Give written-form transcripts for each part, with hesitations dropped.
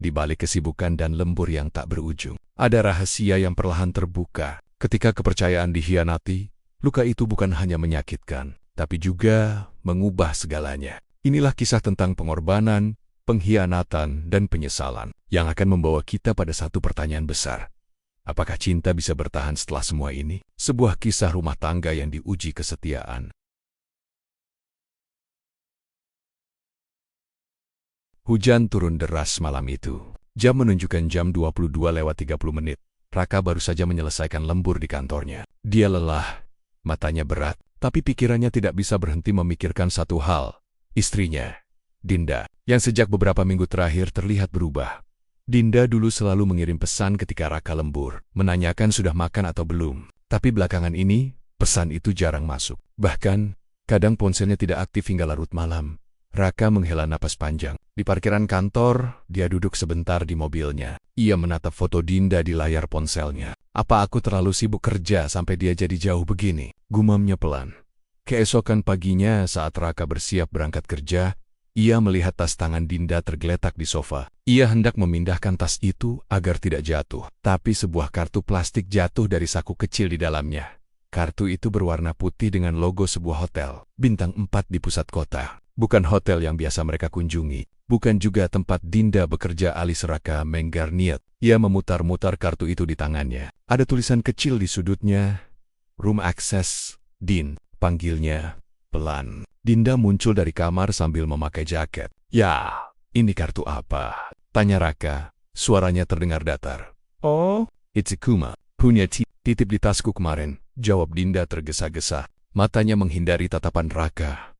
Di balik kesibukan dan lembur yang tak berujung, ada rahasia yang perlahan terbuka. Ketika kepercayaan dikhianati, luka itu bukan hanya menyakitkan, tapi juga mengubah segalanya. Inilah kisah tentang pengorbanan, pengkhianatan, dan penyesalan yang akan membawa kita pada satu pertanyaan besar. Apakah cinta bisa bertahan setelah semua ini? Sebuah kisah rumah tangga yang diuji kesetiaan. Hujan turun deras malam itu. Jam menunjukkan jam 22:30. Raka baru saja menyelesaikan lembur di kantornya. Dia lelah, matanya berat, tapi pikirannya tidak bisa berhenti memikirkan satu hal. Istrinya, Dinda, yang sejak beberapa minggu terakhir terlihat berubah. Dinda dulu selalu mengirim pesan ketika Raka lembur, menanyakan sudah makan atau belum. Tapi belakangan ini, pesan itu jarang masuk. Bahkan, kadang ponselnya tidak aktif hingga larut malam. Raka menghela napas panjang. Di parkiran kantor, dia duduk sebentar di mobilnya. Ia menatap foto Dinda di layar ponselnya. Apa aku terlalu sibuk kerja sampai dia jadi jauh begini? Gumamnya pelan. Keesokan paginya saat Raka bersiap berangkat kerja, ia melihat tas tangan Dinda tergeletak di sofa. Ia hendak memindahkan tas itu agar tidak jatuh. Tapi sebuah kartu plastik jatuh dari saku kecil di dalamnya. Kartu itu berwarna putih dengan logo sebuah hotel, bintang 4 di pusat kota. Bukan hotel yang biasa mereka kunjungi. Bukan juga tempat Dinda bekerja alis Raka menggar niat. Ia memutar-mutar kartu itu di tangannya. Ada tulisan kecil di sudutnya. Room access, Din, panggilnya pelan. Dinda muncul dari kamar sambil memakai jaket. Ya, ini kartu apa? Tanya Raka. Suaranya terdengar datar. Oh, it's Kuma. Punya titip di tasku kemarin. Jawab Dinda tergesa-gesa. Matanya menghindari tatapan Raka.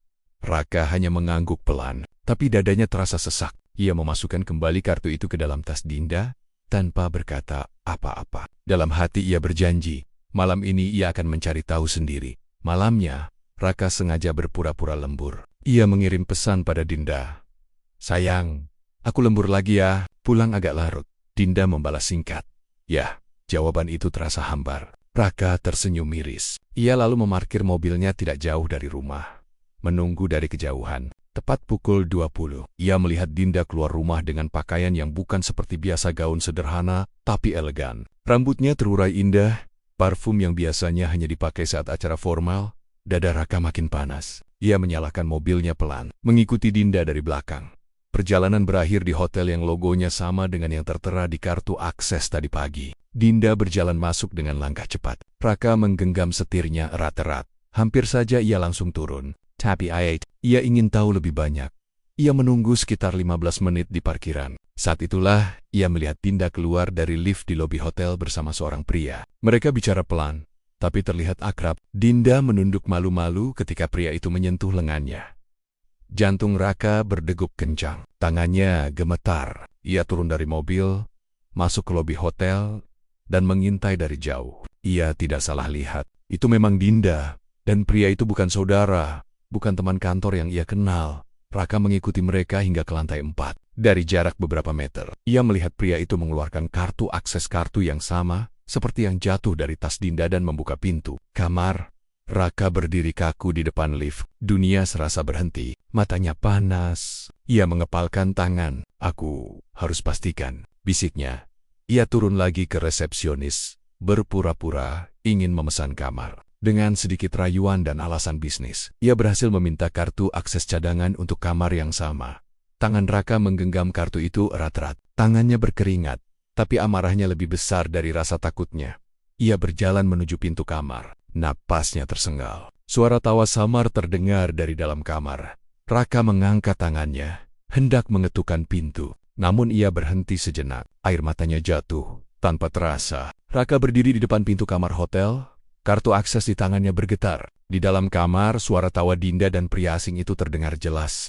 Raka hanya mengangguk pelan, tapi dadanya terasa sesak. Ia memasukkan kembali kartu itu ke dalam tas Dinda, tanpa berkata apa-apa. Dalam hati ia berjanji, malam ini ia akan mencari tahu sendiri. Malamnya, Raka sengaja berpura-pura lembur. Ia mengirim pesan pada Dinda. Sayang, aku lembur lagi ya, pulang agak larut. Dinda membalas singkat. Ya, jawaban itu terasa hambar. Raka tersenyum miris. Ia lalu memarkir mobilnya tidak jauh dari rumah. Menunggu dari kejauhan. Tepat pukul 20, ia melihat Dinda keluar rumah dengan pakaian yang bukan seperti biasa gaun sederhana, tapi elegan. Rambutnya terurai indah, parfum yang biasanya hanya dipakai saat acara formal. Dada Raka makin panas. Ia menyalakan mobilnya pelan, mengikuti Dinda dari belakang. Perjalanan berakhir di hotel yang logonya sama dengan yang tertera di kartu akses tadi pagi. Dinda berjalan masuk dengan langkah cepat. Raka menggenggam setirnya erat-erat. Hampir saja ia langsung turun. Tapi ia ingin tahu lebih banyak. Ia menunggu sekitar 15 menit di parkiran. Saat itulah, ia melihat Dinda keluar dari lift di lobi hotel bersama seorang pria. Mereka bicara pelan, tapi terlihat akrab. Dinda menunduk malu-malu ketika pria itu menyentuh lengannya. Jantung Raka berdegup kencang. Tangannya gemetar. Ia turun dari mobil, masuk ke lobi hotel, dan mengintai dari jauh. Ia tidak salah lihat. Itu memang Dinda, dan pria itu bukan saudara. Bukan teman kantor yang ia kenal. Raka mengikuti mereka hingga ke lantai 4. Dari jarak beberapa meter, ia melihat pria itu mengeluarkan kartu akses kartu yang sama, seperti yang jatuh dari tas Dinda dan membuka pintu kamar. Raka berdiri kaku di depan lift. Dunia serasa berhenti. Matanya panas. Ia mengepalkan tangan. Aku harus pastikan, bisiknya. Ia turun lagi ke resepsionis, berpura-pura ingin memesan kamar. Dengan sedikit rayuan dan alasan bisnis, ia berhasil meminta kartu akses cadangan untuk kamar yang sama. Tangan Raka menggenggam kartu itu erat-erat. Tangannya berkeringat, tapi amarahnya lebih besar dari rasa takutnya. Ia berjalan menuju pintu kamar. Napasnya tersengal. Suara tawa samar terdengar dari dalam kamar. Raka mengangkat tangannya, hendak mengetukkan pintu. Namun ia berhenti sejenak. Air matanya jatuh, tanpa terasa. Raka berdiri di depan pintu kamar hotel. Kartu akses di tangannya bergetar. Di dalam kamar, suara tawa Dinda dan pria asing itu terdengar jelas.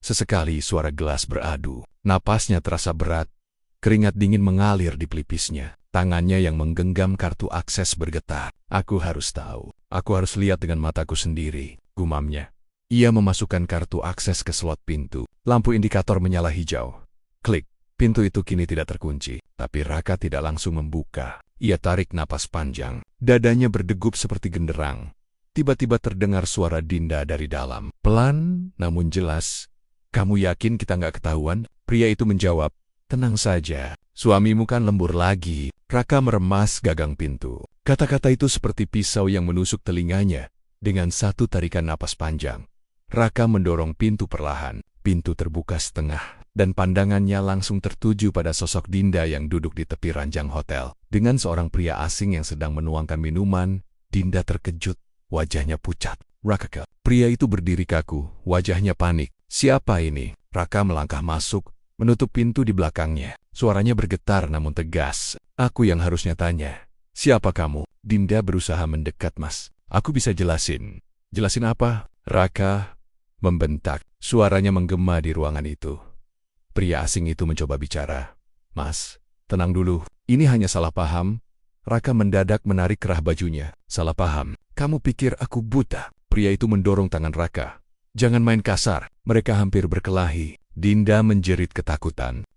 Sesekali suara gelas beradu. Napasnya terasa berat. Keringat dingin mengalir di pelipisnya. Tangannya yang menggenggam kartu akses bergetar. Aku harus tahu. Aku harus lihat dengan mataku sendiri, gumamnya. Ia memasukkan kartu akses ke slot pintu. Lampu indikator menyala hijau. Klik. Pintu itu kini tidak terkunci, tapi Raka tidak langsung membuka. Ia tarik napas panjang. Dadanya berdegup seperti genderang. Tiba-tiba terdengar suara Dinda dari dalam. Pelan, namun jelas. Kamu yakin kita nggak ketahuan? Pria itu menjawab, tenang saja. Suamimu kan lembur lagi. Raka meremas gagang pintu. Kata-kata itu seperti pisau yang menusuk telinganya. Dengan satu tarikan napas panjang, Raka mendorong pintu perlahan. Pintu terbuka setengah. Dan pandangannya langsung tertuju pada sosok Dinda yang duduk di tepi ranjang hotel. Dengan seorang pria asing yang sedang menuangkan minuman, Dinda terkejut, wajahnya pucat. Raka, pria itu berdiri kaku, wajahnya panik. Siapa ini? Raka melangkah masuk, menutup pintu di belakangnya. Suaranya bergetar namun tegas. Aku yang harusnya tanya. Siapa kamu? Dinda berusaha mendekat, Mas. Aku bisa jelasin. Jelasin apa? Raka membentak. Suaranya menggema di ruangan itu. Pria asing itu mencoba bicara. Mas, tenang dulu. Ini hanya salah paham. Raka mendadak menarik kerah bajunya. Salah paham. Kamu pikir aku buta? Pria itu mendorong tangan Raka. Jangan main kasar. Mereka hampir berkelahi. Dinda menjerit ketakutan.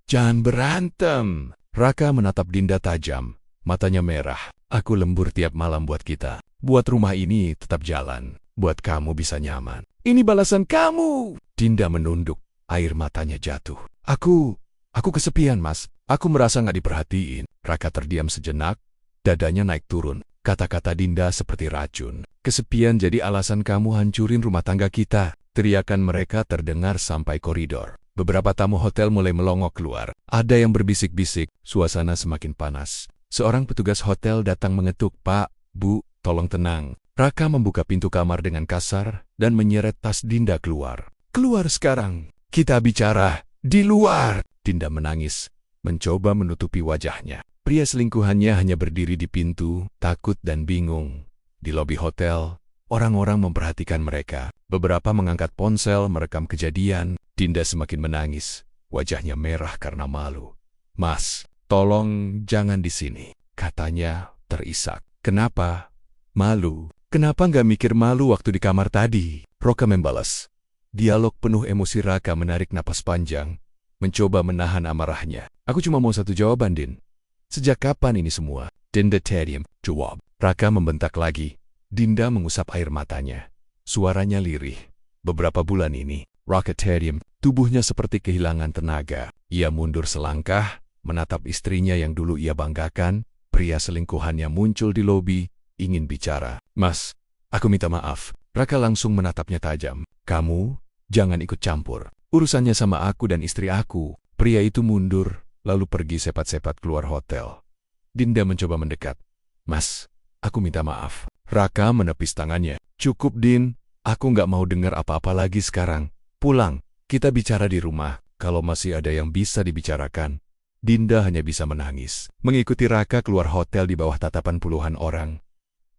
Jangan berantem. Raka menatap Dinda tajam. Matanya merah. Aku lembur tiap malam buat kita. Buat rumah ini tetap jalan. Buat kamu bisa nyaman. Ini balasan kamu. Dinda menunduk. Air matanya jatuh. Aku kesepian, Mas. Aku merasa nggak diperhatiin. Raka terdiam sejenak. Dadanya naik turun. Kata-kata Dinda seperti racun. Kesepian jadi alasan kamu hancurin rumah tangga kita. Teriakan mereka terdengar sampai koridor. Beberapa tamu hotel mulai melongok keluar. Ada yang berbisik-bisik. Suasana semakin panas. Seorang petugas hotel datang mengetuk. Pak, Bu, tolong tenang. Raka membuka pintu kamar dengan kasar dan menyeret tas Dinda keluar. Keluar sekarang. Kita bicara di luar. Dinda menangis, mencoba menutupi wajahnya. Pria selingkuhannya hanya berdiri di pintu, takut dan bingung. Di lobi hotel, orang-orang memperhatikan mereka. Beberapa mengangkat ponsel merekam kejadian. Dinda semakin menangis, wajahnya merah karena malu. Mas, tolong jangan di sini, katanya terisak. Kenapa? Malu. Kenapa nggak mikir malu waktu di kamar tadi? Raka membalas. Dialog penuh emosi. Raka menarik napas panjang, mencoba menahan amarahnya. Aku cuma mau satu jawaban, Din. Sejak kapan ini semua? Dinda terdiam. Jawab. Raka membentak lagi. Dinda mengusap air matanya. Suaranya lirih. Beberapa bulan ini, Raka terdiam. Tubuhnya seperti kehilangan tenaga. Ia mundur selangkah, menatap istrinya yang dulu ia banggakan. Pria selingkuhannya muncul di lobi, ingin bicara. Mas, aku minta maaf. Raka langsung menatapnya tajam. Kamu, jangan ikut campur. Urusannya sama aku dan istri aku. Pria itu mundur, lalu pergi sepat-sepat keluar hotel. Dinda mencoba mendekat. Mas, aku minta maaf. Raka menepis tangannya. Cukup, Din. Aku nggak mau dengar apa-apa lagi sekarang. Pulang, kita bicara di rumah. Kalau masih ada yang bisa dibicarakan. Dinda hanya bisa menangis. Mengikuti Raka keluar hotel di bawah tatapan puluhan orang.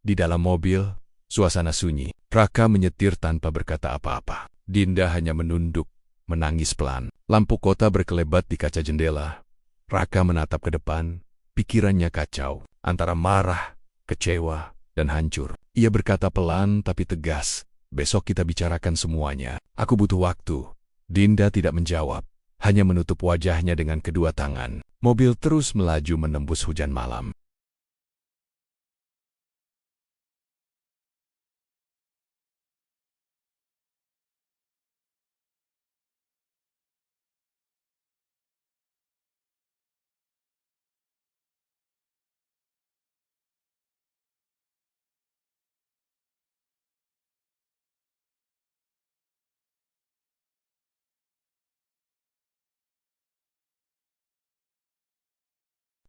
Di dalam mobil, suasana sunyi. Raka menyetir tanpa berkata apa-apa. Dinda hanya menunduk, menangis pelan. Lampu kota berkelebat di kaca jendela. Raka menatap ke depan, pikirannya kacau, antara marah, kecewa, dan hancur. Ia berkata pelan tapi tegas, besok kita bicarakan semuanya. Aku butuh waktu. Dinda tidak menjawab, hanya menutup wajahnya dengan kedua tangan. Mobil terus melaju menembus hujan malam.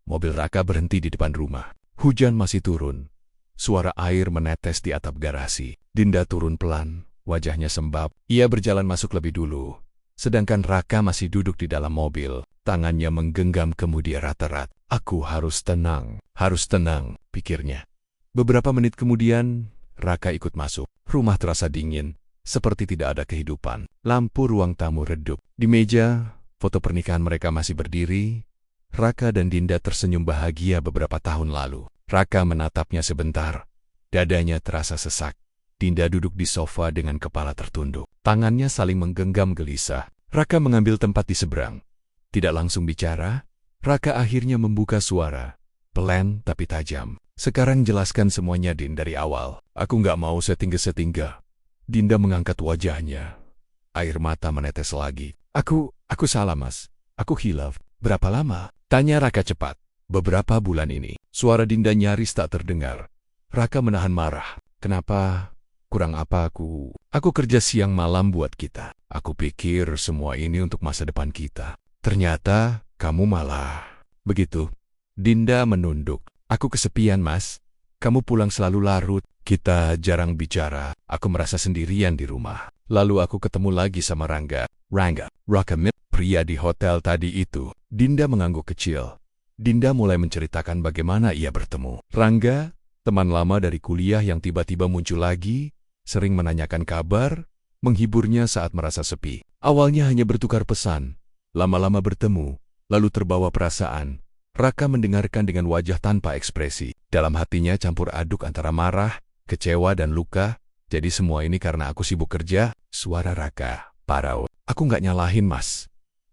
Mobil Raka berhenti di depan rumah. Hujan masih turun. Suara air menetes di atap garasi. Dinda turun pelan, wajahnya sembab. Ia berjalan masuk lebih dulu. Sedangkan Raka masih duduk di dalam mobil. Tangannya menggenggam kemudi erat-erat. Aku harus tenang, pikirnya. Beberapa menit kemudian, Raka ikut masuk. Rumah terasa dingin, seperti tidak ada kehidupan. Lampu ruang tamu redup. Di meja, foto pernikahan mereka masih berdiri. Raka dan Dinda tersenyum bahagia beberapa tahun lalu. Raka menatapnya sebentar. Dadanya terasa sesak. Dinda duduk di sofa dengan kepala tertunduk. Tangannya saling menggenggam gelisah. Raka mengambil tempat di seberang. Tidak langsung bicara, Raka akhirnya membuka suara. Pelan tapi tajam. Sekarang jelaskan semuanya, Din, dari awal. Aku nggak mau setingga-setingga. Dinda mengangkat wajahnya. Air mata menetes lagi. Aku salah, Mas. Aku hilaf. Berapa lama? Tanya Raka cepat. Beberapa bulan ini. Suara Dinda nyaris tak terdengar. Raka menahan marah. Kenapa? Kurang apa aku? Aku kerja siang malam buat kita. Aku pikir semua ini untuk masa depan kita. Ternyata kamu malah begitu. Dinda menunduk. Aku kesepian, Mas. Kamu pulang selalu larut. Kita jarang bicara. Aku merasa sendirian di rumah. Lalu aku ketemu lagi sama Rangga, Raka, pria di hotel tadi itu. Dinda mengangguk kecil. Dinda mulai menceritakan bagaimana ia bertemu. Rangga, teman lama dari kuliah yang tiba-tiba muncul lagi, sering menanyakan kabar, menghiburnya saat merasa sepi. Awalnya hanya bertukar pesan, lama-lama bertemu, lalu terbawa perasaan. Raka mendengarkan dengan wajah tanpa ekspresi. Dalam hatinya campur aduk antara marah, kecewa dan luka. Jadi semua ini karena aku sibuk kerja. Suara Raka parau. Aku nggak nyalahin, Mas.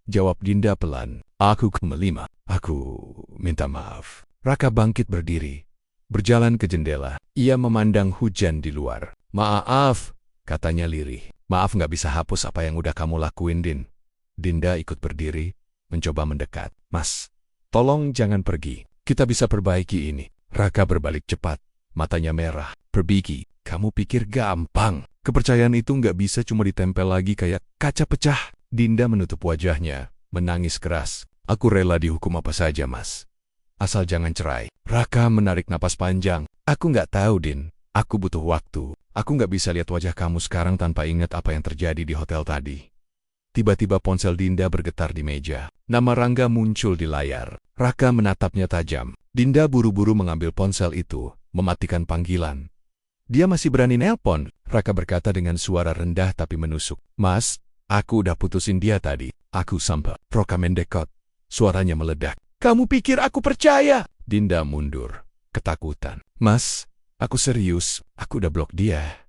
Jawab Dinda pelan. Aku melima. Aku minta maaf. Raka bangkit berdiri. Berjalan ke jendela. Ia memandang hujan di luar. Maaf, katanya lirih. Maaf nggak bisa hapus apa yang udah kamu lakuin, Din. Dinda ikut berdiri, mencoba mendekat. Mas, tolong jangan pergi. Kita bisa perbaiki ini. Raka berbalik cepat. Matanya merah. Perbaiki? Kamu pikir gampang? Kepercayaan itu nggak bisa cuma ditempel lagi kayak kaca pecah. Dinda menutup wajahnya, menangis keras. Aku rela dihukum apa saja, Mas. Asal jangan cerai. Raka menarik napas panjang. Aku nggak tahu, Din. Aku butuh waktu. Aku nggak bisa lihat wajah kamu sekarang tanpa ingat apa yang terjadi di hotel tadi. Tiba-tiba ponsel Dinda bergetar di meja. Nama Rangga muncul di layar. Raka menatapnya tajam. Dinda buru-buru mengambil ponsel itu, mematikan panggilan. Dia masih berani nelpon, Raka berkata dengan suara rendah tapi menusuk. Mas, aku udah putusin dia tadi. Aku sampai. Raka mendekot. Suaranya meledak. Kamu pikir aku percaya? Dinda mundur, ketakutan. Mas, aku serius. Aku udah blok dia.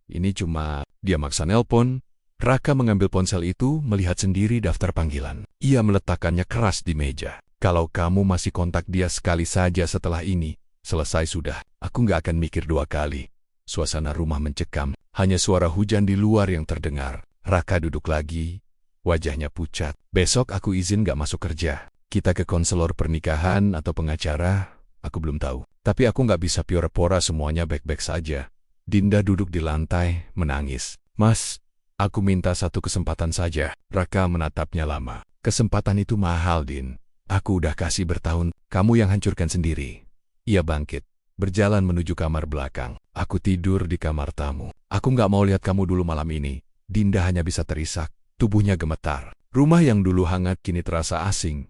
Ini cuma dia maksa nelpon. Raka mengambil ponsel itu, melihat sendiri daftar panggilan. Ia meletakkannya keras di meja. Kalau kamu masih kontak dia sekali saja setelah ini, selesai sudah. Aku nggak akan mikir dua kali. Suasana rumah mencekam. Hanya suara hujan di luar yang terdengar. Raka duduk lagi. Wajahnya pucat. Besok aku izin nggak masuk kerja. Kita ke konselor pernikahan atau pengacara, aku belum tahu. Tapi aku nggak bisa pura-pura semuanya baik-baik saja. Dinda duduk di lantai, menangis. Mas, aku minta satu kesempatan saja. Raka menatapnya lama. Kesempatan itu mahal, Din. Aku udah kasih bertahun. Kamu yang hancurkan sendiri. Ia bangkit, berjalan menuju kamar belakang. Aku tidur di kamar tamu. Aku nggak mau lihat kamu dulu malam ini. Dinda hanya bisa terisak. Tubuhnya gemetar. Rumah yang dulu hangat kini terasa asing.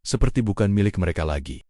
Seperti bukan milik mereka lagi.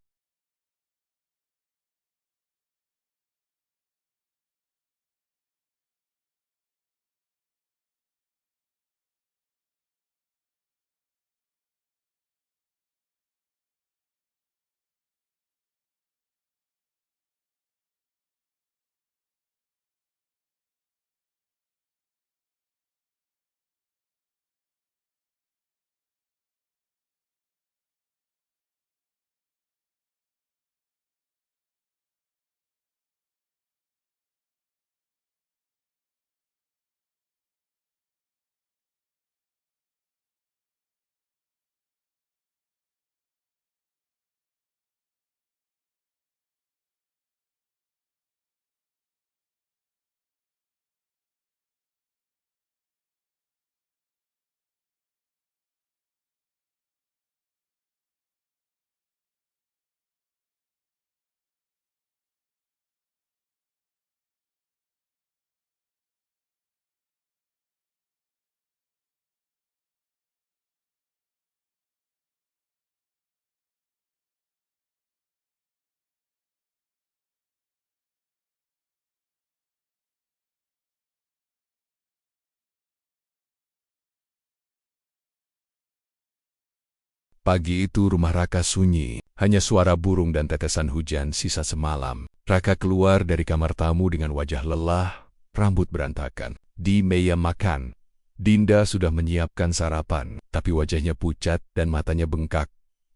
Pagi itu rumah Raka sunyi, hanya suara burung dan tetesan hujan sisa semalam. Raka keluar dari kamar tamu dengan wajah lelah, rambut berantakan. Di meja makan, Dinda sudah menyiapkan sarapan, tapi wajahnya pucat dan matanya bengkak.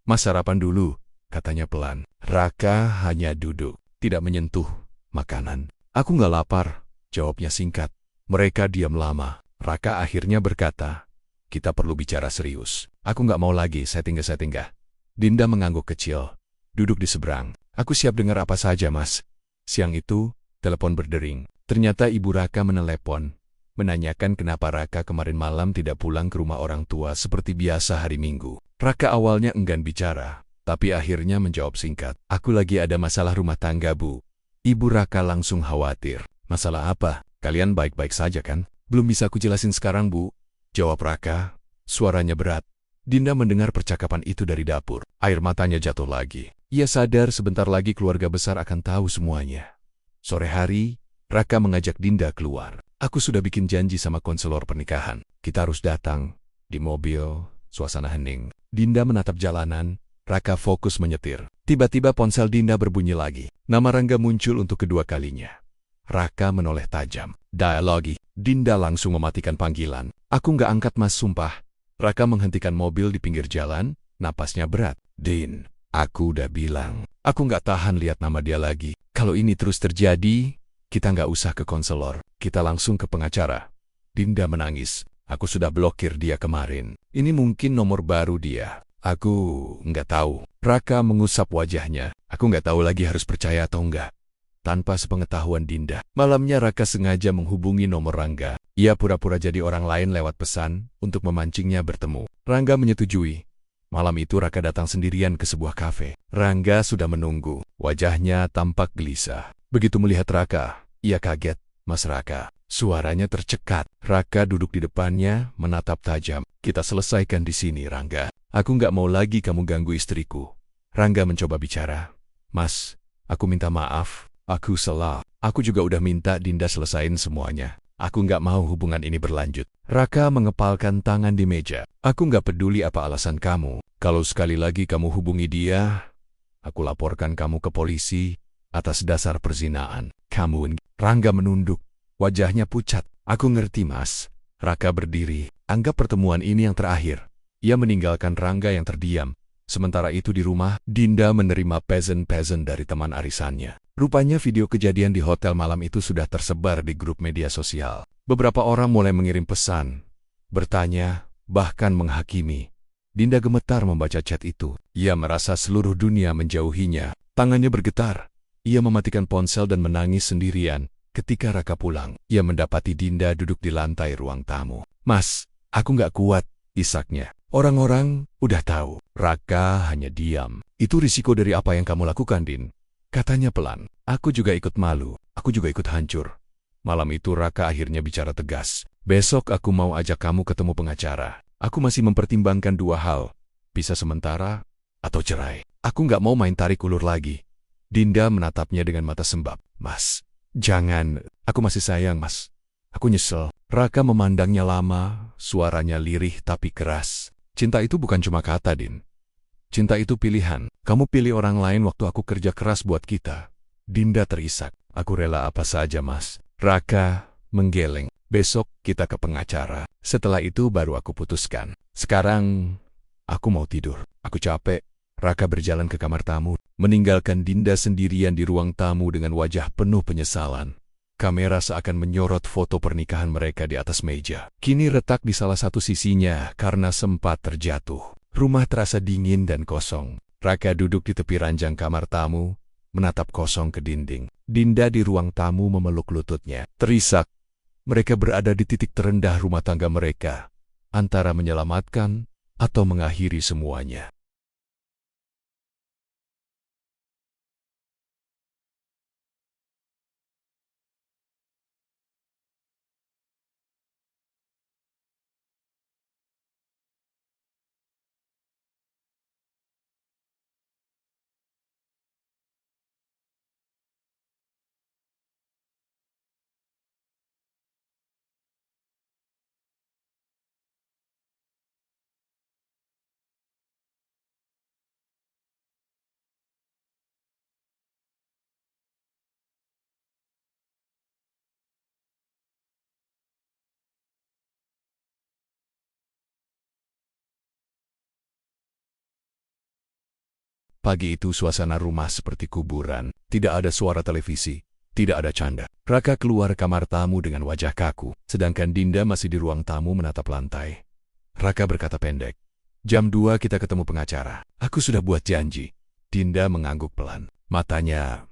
"Mas, sarapan dulu," katanya pelan. Raka hanya duduk, tidak menyentuh makanan. "Aku nggak lapar," jawabnya singkat. Mereka diam lama. Raka akhirnya berkata, "Kita perlu bicara serius. Aku nggak mau lagi settinggah-settinggah." Dinda mengangguk kecil, duduk di seberang. "Aku siap dengar apa saja, Mas." Siang itu, telepon berdering. Ternyata Ibu Raka menelepon, menanyakan kenapa Raka kemarin malam tidak pulang ke rumah orang tua seperti biasa hari Minggu. Raka awalnya enggan bicara, tapi akhirnya menjawab singkat, "Aku lagi ada masalah rumah tangga, Bu." Ibu Raka langsung khawatir. "Masalah apa? Kalian baik-baik saja kan?" "Belum bisa aku jelasin sekarang, Bu," jawab Raka. Suaranya berat. Dinda mendengar percakapan itu dari dapur. Air matanya jatuh lagi. Ia sadar sebentar lagi keluarga besar akan tahu semuanya. Sore hari, Raka mengajak Dinda keluar. "Aku sudah bikin janji sama konselor pernikahan. Kita harus datang." Di mobil, suasana hening. Dinda menatap jalanan, Raka fokus menyetir. Tiba-tiba ponsel Dinda berbunyi lagi. Nama Rangga muncul untuk kedua kalinya. Raka menoleh tajam. "Dialogi." Dinda langsung mematikan panggilan. "Aku nggak angkat, Mas, sumpah." Raka menghentikan mobil di pinggir jalan, napasnya berat. "Din, aku udah bilang, aku nggak tahan lihat nama dia lagi. Kalau ini terus terjadi, kita nggak usah ke konselor, kita langsung ke pengacara." Dinda menangis. "Aku sudah blokir dia kemarin. Ini mungkin nomor baru dia. Aku nggak tahu." Raka mengusap wajahnya. "Aku nggak tahu lagi harus percaya atau enggak." Tanpa sepengetahuan Dinda, malamnya Raka sengaja menghubungi nomor Rangga. Ia pura-pura jadi orang lain lewat pesan untuk memancingnya bertemu. Rangga menyetujui. Malam itu Raka datang sendirian ke sebuah kafe. Rangga sudah menunggu. Wajahnya tampak gelisah. Begitu melihat Raka, ia kaget. "Mas Raka." Suaranya tercekat. Raka duduk di depannya, menatap tajam. "Kita selesaikan di sini, Rangga. Aku nggak mau lagi kamu ganggu istriku." Rangga mencoba bicara. "Mas, aku minta maaf. Aku salah. Aku juga udah minta Dinda selesain semuanya. Aku nggak mau hubungan ini berlanjut." Raka mengepalkan tangan di meja. "Aku nggak peduli apa alasan kamu. Kalau sekali lagi kamu hubungi dia, aku laporkan kamu ke polisi atas dasar perzinaan." Rangga menunduk. Wajahnya pucat. "Aku ngerti, Mas." Raka berdiri. Anggap pertemuan ini yang terakhir. Ia meninggalkan Rangga yang terdiam. Sementara itu di rumah, Dinda menerima pesan-pesan dari teman arisannya. Rupanya video kejadian di hotel malam itu sudah tersebar di grup media sosial. Beberapa orang mulai mengirim pesan, bertanya, bahkan menghakimi. Dinda gemetar membaca chat itu. Ia merasa seluruh dunia menjauhinya. Tangannya bergetar. Ia mematikan ponsel dan menangis sendirian. Ketika Raka pulang, ia mendapati Dinda duduk di lantai ruang tamu. "Mas, aku nggak kuat," isaknya. "Orang-orang udah tahu." Raka hanya diam. "Itu risiko dari apa yang kamu lakukan, Din," katanya pelan. "Aku juga ikut malu. Aku juga ikut hancur." Malam itu Raka akhirnya bicara tegas. "Besok aku mau ajak kamu ketemu pengacara. Aku masih mempertimbangkan dua hal. Pisah sementara atau cerai. Aku nggak mau main tarik ulur lagi." Dinda menatapnya dengan mata sembab. "Mas, jangan. Aku masih sayang, Mas. Aku nyesel." Raka memandangnya lama, suaranya lirih tapi keras. "Cinta itu bukan cuma kata, Din. Cinta itu pilihan. Kamu pilih orang lain waktu aku kerja keras buat kita." Dinda terisak. "Aku rela apa saja, Mas." Raka menggeleng. "Besok kita ke pengacara. Setelah itu baru aku putuskan. Sekarang aku mau tidur. Aku capek." Raka berjalan ke kamar tamu, meninggalkan Dinda sendirian di ruang tamu dengan wajah penuh penyesalan. Kamera seakan menyorot foto pernikahan mereka di atas meja. Kini retak di salah satu sisinya karena sempat terjatuh. Rumah terasa dingin dan kosong. Raka duduk di tepi ranjang kamar tamu, menatap kosong ke dinding. Dinda di ruang tamu memeluk lututnya. Terisak. Mereka berada di titik terendah rumah tangga mereka, antara menyelamatkan atau mengakhiri semuanya. Pagi itu suasana rumah seperti kuburan. Tidak ada suara televisi, tidak ada canda. Raka keluar kamar tamu dengan wajah kaku, sedangkan Dinda masih di ruang tamu menatap lantai. Raka berkata pendek, "Jam 2 kita ketemu pengacara. Aku sudah buat janji." Dinda mengangguk pelan. Matanya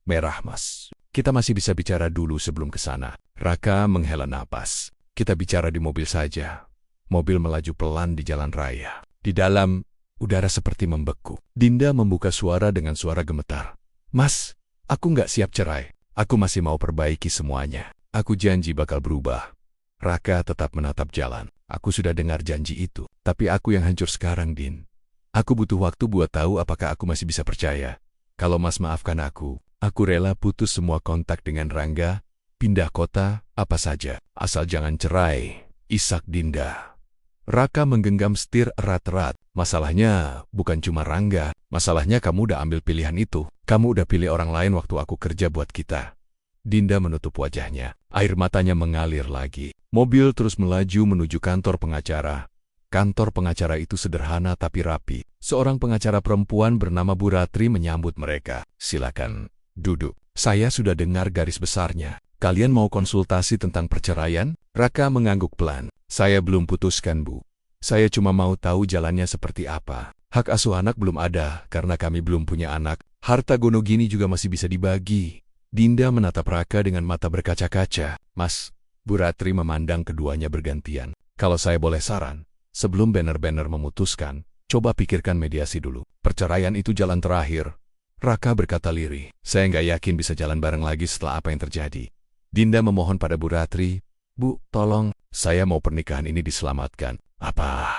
merah, "Mas. Kita masih bisa bicara dulu sebelum ke sana." Raka menghela napas. "Kita bicara di mobil saja." Mobil melaju pelan di jalan raya. Di dalam, udara seperti membeku. Dinda membuka suara dengan suara gemetar. "Mas, aku nggak siap cerai. Aku masih mau perbaiki semuanya. Aku janji bakal berubah." Raka tetap menatap jalan. "Aku sudah dengar janji itu. Tapi aku yang hancur sekarang, Din. Aku butuh waktu buat tahu apakah aku masih bisa percaya. Kalau Mas maafkan aku rela putus semua kontak dengan Rangga, pindah kota, apa saja. Asal jangan cerai." Isak Dinda. Raka menggenggam setir erat-erat. "Masalahnya bukan cuma Rangga. Masalahnya kamu udah ambil pilihan itu. Kamu udah pilih orang lain waktu aku kerja buat kita." Dinda menutup wajahnya. Air matanya mengalir lagi. Mobil terus melaju menuju kantor pengacara. Kantor pengacara itu sederhana tapi rapi. Seorang pengacara perempuan bernama Bu Ratri menyambut mereka. "Silakan, duduk. Saya sudah dengar garis besarnya. Kalian mau konsultasi tentang perceraian?" Raka mengangguk pelan. "Saya belum putuskan, Bu. Saya cuma mau tahu jalannya seperti apa. Hak asuh anak belum ada karena kami belum punya anak. Harta Gonogini juga masih bisa dibagi." Dinda menatap Raka dengan mata berkaca-kaca. "Mas," Bu Ratri memandang keduanya bergantian. "Kalau saya boleh saran, sebelum banner-banner memutuskan, coba pikirkan mediasi dulu. Perceraian itu jalan terakhir." Raka berkata lirih. "Saya nggak yakin bisa jalan bareng lagi setelah apa yang terjadi." Dinda memohon pada Bu Ratri, "Bu, tolong, saya mau pernikahan ini diselamatkan." "Apa?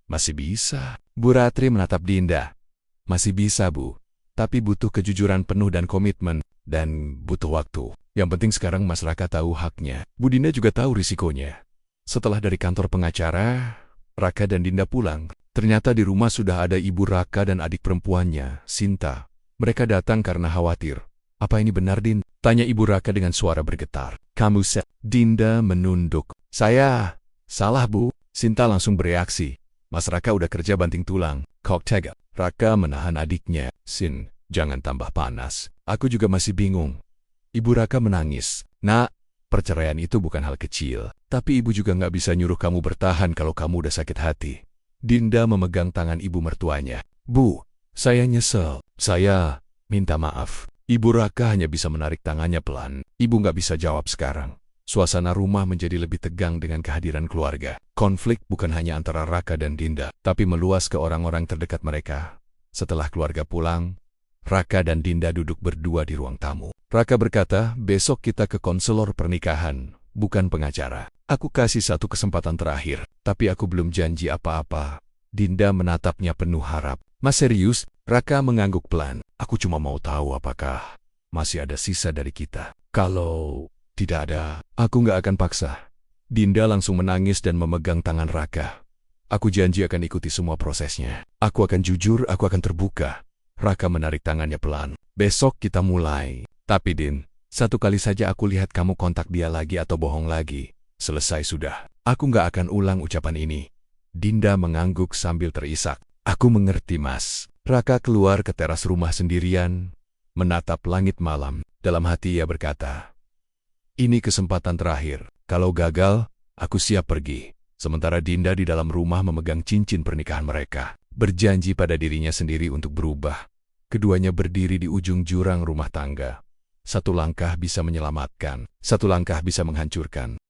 Masih bisa?" Bu Ratri menatap Dinda. "Masih bisa, Bu. Tapi butuh kejujuran penuh dan komitmen, dan butuh waktu. Yang penting sekarang Mas Raka tahu haknya. Bu Dinda juga tahu risikonya." Setelah dari kantor pengacara, Raka dan Dinda pulang. Ternyata di rumah sudah ada ibu Raka dan adik perempuannya, Sinta. Mereka datang karena khawatir. "Apa ini benar, Din?" tanya ibu Raka dengan suara bergetar. "Kamu Dinda menunduk. "Saya salah, Bu." Sinta langsung bereaksi. "Mas Raka udah kerja banting tulang. Kok tega?" Raka menahan adiknya. "Sin, jangan tambah panas. Aku juga masih bingung." Ibu Raka menangis. "Nak, perceraian itu bukan hal kecil. Tapi ibu juga nggak bisa nyuruh kamu bertahan kalau kamu udah sakit hati." Dinda memegang tangan ibu mertuanya. "Bu, saya nyesel. Saya minta maaf." Ibu Raka hanya bisa menarik tangannya pelan. Ibu nggak bisa jawab sekarang. Suasana rumah menjadi lebih tegang dengan kehadiran keluarga. Konflik bukan hanya antara Raka dan Dinda, tapi meluas ke orang-orang terdekat mereka. Setelah keluarga pulang, Raka dan Dinda duduk berdua di ruang tamu. Raka berkata, "Besok kita ke konselor pernikahan, bukan pengacara. Aku kasih satu kesempatan terakhir, tapi aku belum janji apa-apa." Dinda menatapnya penuh harap. "Mas serius?" Raka mengangguk pelan. "Aku cuma mau tahu apakah masih ada sisa dari kita. Kalau tidak ada, aku nggak akan paksa." Dinda langsung menangis dan memegang tangan Raka. "Aku janji akan ikuti semua prosesnya. Aku akan jujur, aku akan terbuka." Raka menarik tangannya pelan. "Besok kita mulai. Tapi Din, satu kali saja aku lihat kamu kontak dia lagi atau bohong lagi, selesai sudah. Aku nggak akan ulang ucapan ini." Dinda mengangguk sambil terisak. "Aku mengerti, Mas." Raka keluar ke teras rumah sendirian, menatap langit malam. Dalam hati ia berkata, "Ini kesempatan terakhir. Kalau gagal, aku siap pergi." Sementara Dinda di dalam rumah memegang cincin pernikahan mereka, berjanji pada dirinya sendiri untuk berubah. Keduanya berdiri di ujung jurang rumah tangga. Satu langkah bisa menyelamatkan, satu langkah bisa menghancurkan.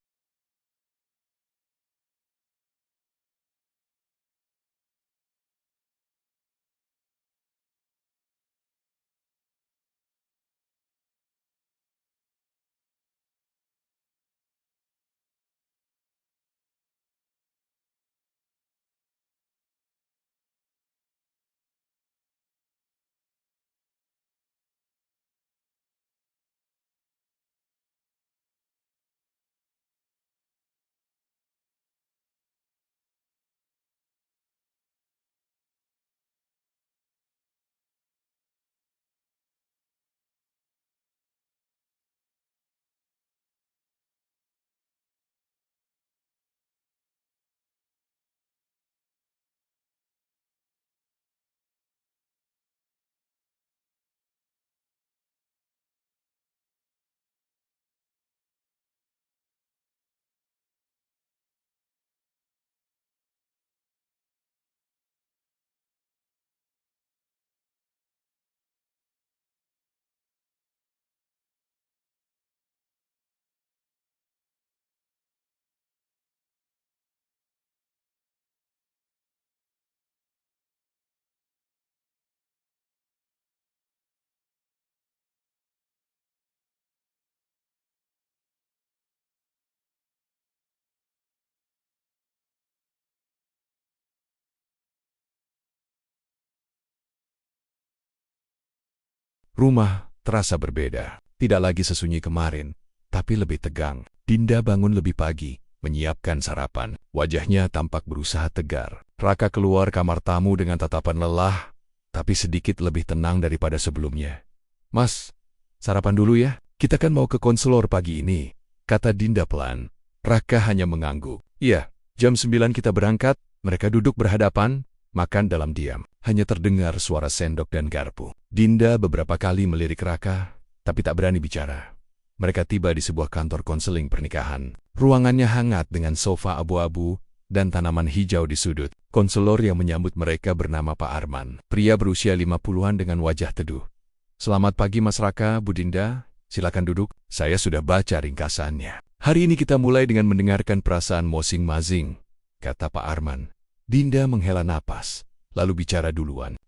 Rumah terasa berbeda. Tidak lagi sesunyi kemarin, tapi lebih tegang. Dinda bangun lebih pagi, menyiapkan sarapan. Wajahnya tampak berusaha tegar. Raka keluar kamar tamu dengan tatapan lelah, tapi sedikit lebih tenang daripada sebelumnya. "Mas, sarapan dulu ya. Kita kan mau ke konselor pagi ini," kata Dinda pelan. Raka hanya mengangguk. "Iya, jam 9 kita berangkat." Mereka duduk berhadapan, makan dalam diam. Hanya terdengar suara sendok dan garpu. Dinda beberapa kali melirik Raka, tapi tak berani bicara. Mereka tiba di sebuah kantor konseling pernikahan. Ruangannya hangat dengan sofa abu-abu dan tanaman hijau di sudut. Konselor yang menyambut mereka bernama Pak Arman. Pria berusia 50-an dengan wajah teduh. "Selamat pagi Mas Raka, Bu Dinda. Silakan duduk. Saya sudah baca ringkasannya. Hari ini kita mulai dengan mendengarkan perasaan masing-masing," kata Pak Arman. Dinda menghela napas, lalu bicara duluan.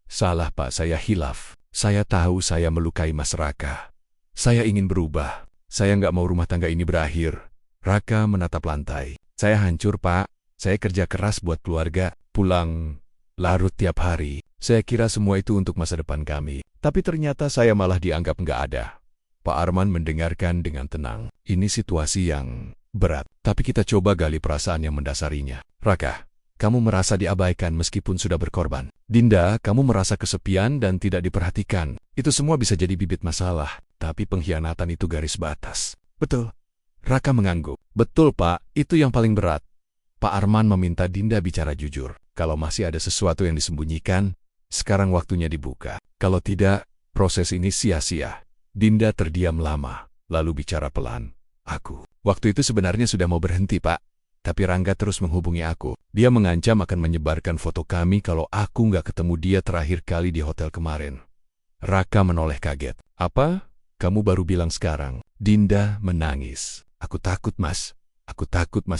Salah Pak, saya hilaf. Saya tahu saya melukai Mas Raka. Saya ingin berubah. Saya nggak mau rumah tangga ini berakhir." Raka menatap lantai. "Saya hancur Pak. Saya kerja keras buat keluarga. Pulang larut tiap hari. Saya kira semua itu untuk masa depan kami. Tapi ternyata saya malah dianggap nggak ada." Pak Arman mendengarkan dengan tenang. "Ini situasi yang berat, tapi kita coba gali perasaan yang mendasarinya. Raka, kamu merasa diabaikan meskipun sudah berkorban. Dinda, kamu merasa kesepian dan tidak diperhatikan. Itu semua bisa jadi bibit masalah, tapi pengkhianatan itu garis batas." "Betul." Raka mengangguk. "Betul Pak, itu yang paling berat." Pak Arman meminta Dinda bicara jujur. Kalau masih ada sesuatu yang disembunyikan, sekarang waktunya dibuka. Kalau tidak, proses ini sia-sia. Dinda terdiam lama, lalu bicara pelan. Waktu itu sebenarnya sudah mau berhenti, Pak. Tapi Rangga terus menghubungi aku. Dia mengancam akan menyebarkan foto kami kalau aku nggak ketemu dia terakhir kali di hotel kemarin." Raka menoleh kaget. "Apa? Kamu baru bilang sekarang?" Dinda menangis. Aku takut Mas,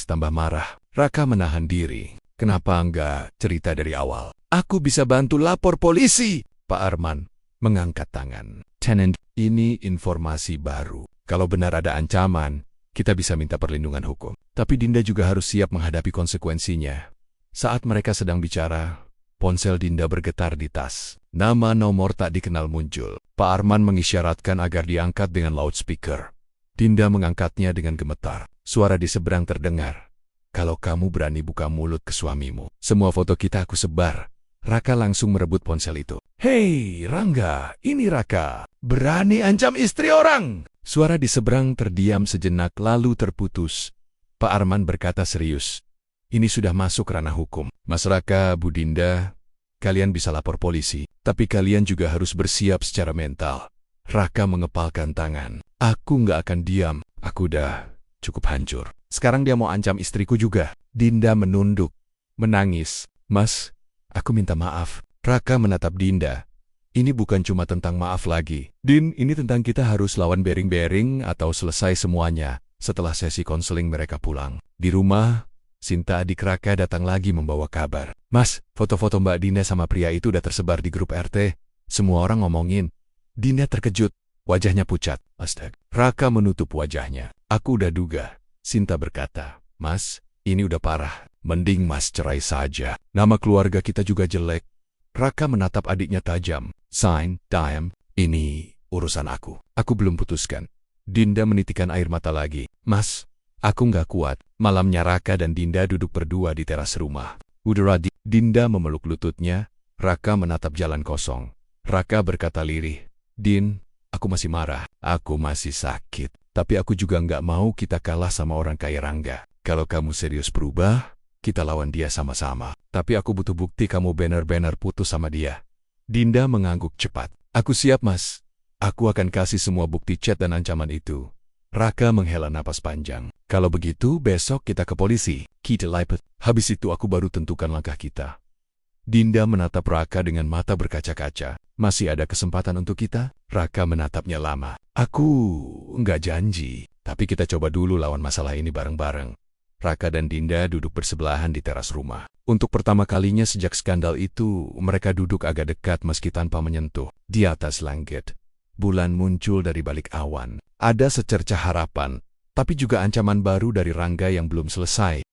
tambah marah." Raka menahan diri. "Kenapa enggak cerita dari awal? Aku bisa bantu lapor polisi." Pak Arman mengangkat tangan. "Tenant, ini informasi baru. Kalau benar ada ancaman, kita bisa minta perlindungan hukum. Tapi Dinda juga harus siap menghadapi konsekuensinya." Saat mereka sedang bicara, ponsel Dinda bergetar di tas. Nama nomor tak dikenal muncul. Pak Arman mengisyaratkan agar diangkat dengan loudspeaker. Dinda mengangkatnya dengan gemetar. Suara di seberang terdengar. "Kalau kamu berani buka mulut ke suamimu, semua foto kita aku sebar." Raka langsung merebut ponsel itu. "Hei, Rangga, ini Raka. Berani ancam istri orang!" Suara di seberang terdiam sejenak lalu terputus. Pak Arman berkata serius. "Ini sudah masuk ranah hukum. Mas Raka, Bu Dinda, kalian bisa lapor polisi. Tapi kalian juga harus bersiap secara mental." Raka mengepalkan tangan. "Aku nggak akan diam. Aku udah cukup hancur. Sekarang dia mau ancam istriku juga." Dinda menunduk, menangis. "Mas, aku minta maaf." Raka menatap Dinda. "Ini bukan cuma tentang maaf lagi. Din, ini tentang kita harus lawan bering-bering atau selesai semuanya setelah sesi konseling mereka pulang." Di rumah, Sinta adik Raka datang lagi membawa kabar. "Mas, foto-foto Mbak Dinda sama pria itu udah tersebar di grup RT. Semua orang ngomongin." Dinda terkejut, wajahnya pucat. "Astaga." Raka menutup wajahnya. "Aku udah duga." Sinta berkata, "Mas, ini udah parah. Mending Mas cerai saja. Nama keluarga kita juga jelek." Raka menatap adiknya tajam. Diam. Ini urusan aku. Aku belum putuskan." Dinda menitikkan air mata lagi. "Mas, aku nggak kuat." Malamnya Raka dan Dinda duduk berdua di teras rumah. Udara Dinda memeluk lututnya. Raka menatap jalan kosong. Raka berkata lirih, "Din, aku masih marah. Aku masih sakit. Tapi aku juga nggak mau kita kalah sama orang kaya Rangga. Kalau kamu serius berubah, kita lawan dia sama-sama. Tapi aku butuh bukti kamu benar-benar putus sama dia." Dinda mengangguk cepat. "Aku siap, Mas. Aku akan kasih semua bukti chat dan ancaman itu." Raka menghela napas panjang. "Kalau begitu, besok kita ke polisi. Kita lipet. Habis itu aku baru tentukan langkah kita." Dinda menatap Raka dengan mata berkaca-kaca. "Masih ada kesempatan untuk kita?" Raka menatapnya lama. "Aku nggak janji, tapi kita coba dulu lawan masalah ini bareng-bareng." Raka dan Dinda duduk bersebelahan di teras rumah. Untuk pertama kalinya sejak skandal itu, mereka duduk agak dekat meski tanpa menyentuh. Di atas langit, bulan muncul dari balik awan. Ada secercah harapan, tapi juga ancaman baru dari Rangga yang belum selesai.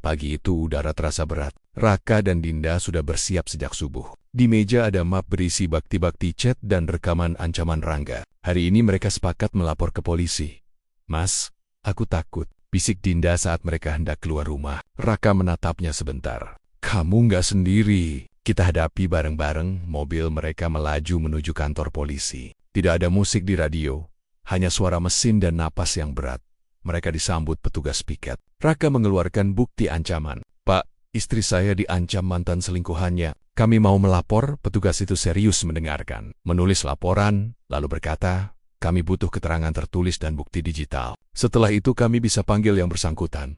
Pagi itu udara terasa berat. Raka dan Dinda sudah bersiap sejak subuh. Di meja ada map berisi bakti-bakti chat dan rekaman ancaman Rangga. Hari ini mereka sepakat melapor ke polisi. Mas, aku takut, bisik Dinda saat mereka hendak keluar rumah. Raka menatapnya sebentar. Kamu nggak sendiri. Kita hadapi bareng-bareng. Mobil mereka melaju menuju kantor polisi. Tidak ada musik di radio, hanya suara mesin dan napas yang berat. Mereka disambut petugas piket. Raka mengeluarkan bukti ancaman. Pak, istri saya diancam mantan selingkuhannya. Kami mau melapor. Petugas itu serius mendengarkan. Menulis laporan, lalu berkata, kami butuh keterangan tertulis dan bukti digital. Setelah itu kami bisa panggil yang bersangkutan.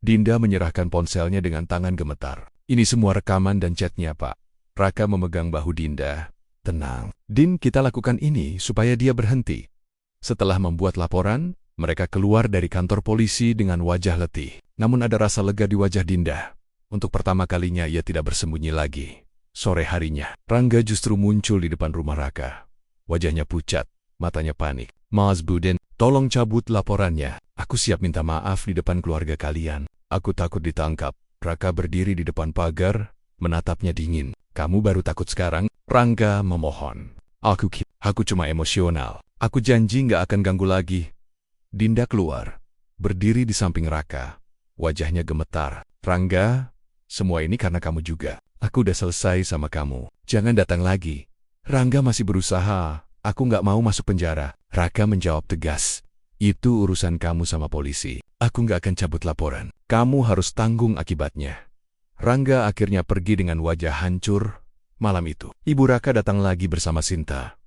Dinda menyerahkan ponselnya dengan tangan gemetar. Ini semua rekaman dan chatnya, Pak. Raka memegang bahu Dinda. Tenang, Din, kita lakukan ini supaya dia berhenti. Setelah membuat laporan, mereka keluar dari kantor polisi dengan wajah letih. Namun ada rasa lega di wajah Dinda. Untuk pertama kalinya ia tidak bersembunyi lagi. Sore harinya, Rangga justru muncul di depan rumah Raka. Wajahnya pucat, matanya panik. Mas Buden, tolong cabut laporannya. Aku siap minta maaf di depan keluarga kalian. Aku takut ditangkap. Raka berdiri di depan pagar, menatapnya dingin. Kamu baru takut sekarang? Rangga memohon. Aku cuma emosional. Aku janji nggak akan ganggu lagi. Dinda keluar, berdiri di samping Raka. Wajahnya gemetar. Rangga, semua ini karena kamu juga. Aku udah selesai sama kamu. Jangan datang lagi. Rangga masih berusaha. Aku nggak mau masuk penjara. Raka menjawab tegas. Itu urusan kamu sama polisi. Aku nggak akan cabut laporan. Kamu harus tanggung akibatnya. Rangga akhirnya pergi dengan wajah hancur. Malam itu, Ibu Raka datang lagi bersama Sinta.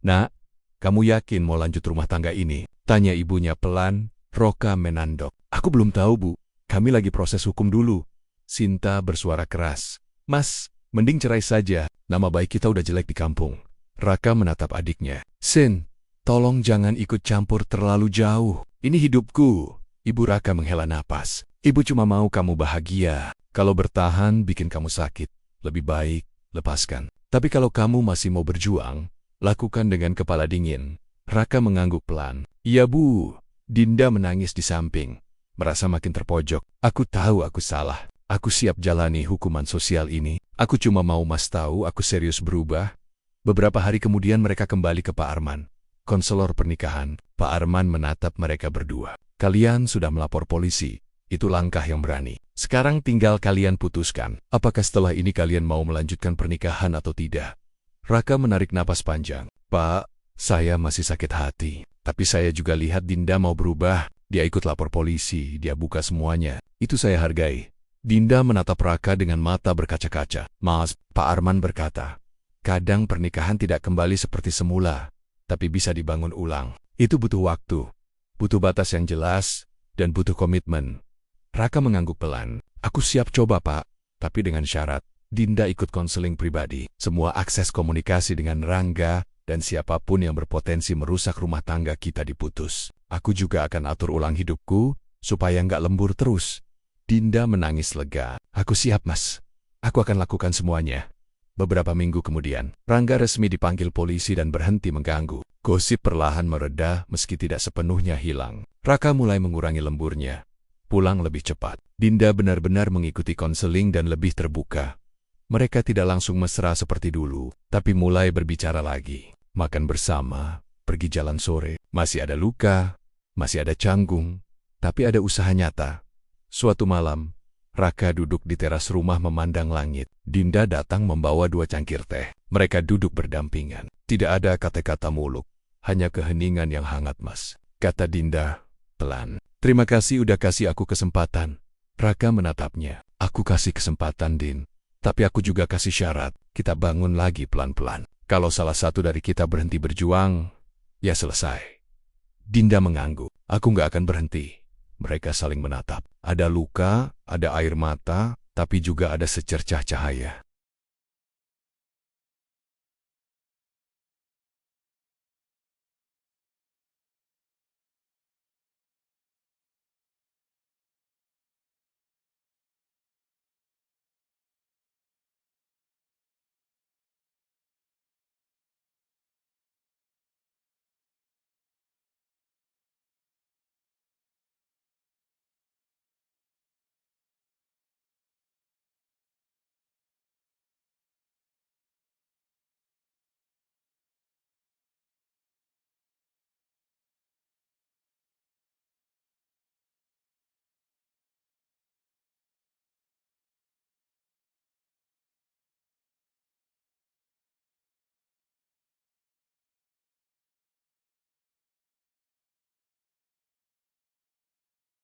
Nak, kamu yakin mau lanjut rumah tangga ini? Tanya ibunya pelan. Roka menandok. Aku belum tahu, Bu. Kami lagi proses hukum dulu. Sinta bersuara keras. Mas, mending cerai saja. Nama baik kita udah jelek di kampung. Raka menatap adiknya. Sin, tolong jangan ikut campur terlalu jauh. Ini hidupku. Ibu Raka menghela napas. Ibu cuma mau kamu bahagia. Kalau bertahan bikin kamu sakit, lebih baik lepaskan. Tapi kalau kamu masih mau berjuang, lakukan dengan kepala dingin. Raka mengangguk pelan. Iya, Bu. Dinda menangis di samping, merasa makin terpojok. Aku tahu aku salah. Aku siap jalani hukuman sosial ini. Aku cuma mau Mas tahu aku serius berubah. Beberapa hari kemudian mereka kembali ke Pak Arman, konselor pernikahan. Pak Arman menatap mereka berdua. Kalian sudah melapor polisi. Itu langkah yang berani. Sekarang tinggal kalian putuskan. Apakah setelah ini kalian mau melanjutkan pernikahan atau tidak? Raka menarik napas panjang. Pak, saya masih sakit hati. Tapi saya juga lihat Dinda mau berubah. Dia ikut lapor polisi. Dia buka semuanya. Itu saya hargai. Dinda menatap Raka dengan mata berkaca-kaca. Mas, Pak Arman berkata, kadang pernikahan tidak kembali seperti semula, tapi bisa dibangun ulang. Itu butuh waktu. Butuh batas yang jelas, dan butuh komitmen. Raka mengangguk pelan. Aku siap coba, Pak. Tapi dengan syarat, Dinda ikut konseling pribadi. Semua akses komunikasi dengan Rangga dan siapapun yang berpotensi merusak rumah tangga kita diputus. Aku juga akan atur ulang hidupku, supaya nggak lembur terus. Dinda menangis lega. Aku siap, Mas. Aku akan lakukan semuanya. Beberapa minggu kemudian, Rangga resmi dipanggil polisi dan berhenti mengganggu. Gosip perlahan mereda meski tidak sepenuhnya hilang. Raka mulai mengurangi lemburnya. Pulang lebih cepat. Dinda benar-benar mengikuti konseling dan lebih terbuka. Mereka tidak langsung mesra seperti dulu, tapi mulai berbicara lagi. Makan bersama, pergi jalan sore. Masih ada luka, masih ada canggung, tapi ada usaha nyata. Suatu malam, Raka duduk di teras rumah memandang langit. Dinda datang membawa 2 cangkir teh. Mereka duduk berdampingan. Tidak ada kata-kata muluk, hanya keheningan yang hangat, Mas. Kata Dinda, pelan. Terima kasih udah kasih aku kesempatan. Raka menatapnya. Aku kasih kesempatan, Din. Tapi aku juga kasih syarat. Kita bangun lagi pelan-pelan. Kalau salah satu dari kita berhenti berjuang, ya selesai. Dinda mengangguk. Aku nggak akan berhenti. Mereka saling menatap. Ada luka, ada air mata, tapi juga ada secercah cahaya.